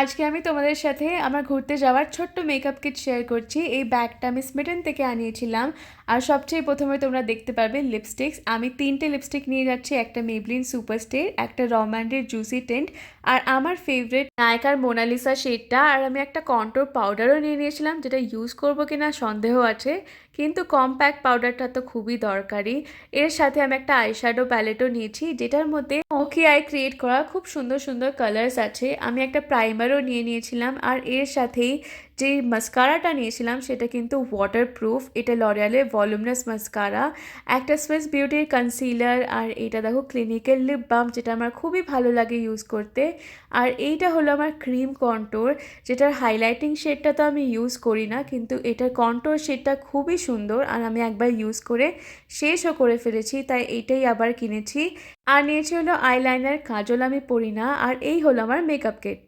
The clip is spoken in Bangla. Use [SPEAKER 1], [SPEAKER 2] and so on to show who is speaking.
[SPEAKER 1] আজকে আমি তোমাদের সাথে আমার ঘুরতে যাওয়ার ছোট্ট মেকআপ কিট শেয়ার করছি। এই ব্যাগটা আমি স্মিটেন থেকে আনিয়েছিলাম। আর সবচেয়ে প্রথমে তোমরা দেখতে পারবে লিপস্টিক্স। আমি 3টে লিপস্টিক নিয়ে যাচ্ছি, একটা মেবলিন সুপারস্টে, একটা রম্যান্ডের জুসি টেন্ট, আর আমার ফেভারিট নায়িকার মোনালিসা শেডটা। আর আমি একটা কন্ট্রোর পাউডারও নিয়ে নিয়েছিলাম, যেটা ইউজ করবো কিনা সন্দেহ আছে, কিন্তু কম্প্যাক্ট পাউডারটা তো খুবই দরকারি। এর সাথে আমি একটা আইশ্যাডো প্যালেটও নিয়েছি, যেটার মধ্যে স্মোকি আই ক্রিয়েট করা খুব সুন্দর সুন্দর কালার্স আছে। আমি একটা প্রাইমারও নিয়ে নিয়েছিলাম, আর এর সাথেই যে মাস্কারাটা নিয়েছিলাম সেটা কিন্তু ওয়াটারপ্রুফ। এটা লরিয়ালের ভলিউমনাস মাস্কারা, একটা সুইস বিউটির কনসিলার, আর এটা দেখো ক্লিনিক্যাল লিপ বাম, যেটা আমার খুবই ভালো লাগে ইউজ করতে। আর এইটা হলো আমার ক্রিম কন্ট্রোর, যেটার হাইলাইটিং শেডটা তো আমি ইউজ করি না, কিন্তু এটার কন্ট্রোর শেডটা খুবই সুন্দর, আর আমি একবার ইউজ করে শেষও করে ফেলেছি, তাই এইটাই আবার কিনেছি। আর নিয়েছি হলো আইলাইনার, কাজল আমি পরি না। আর এই হলো আমার মেকআপ কিট।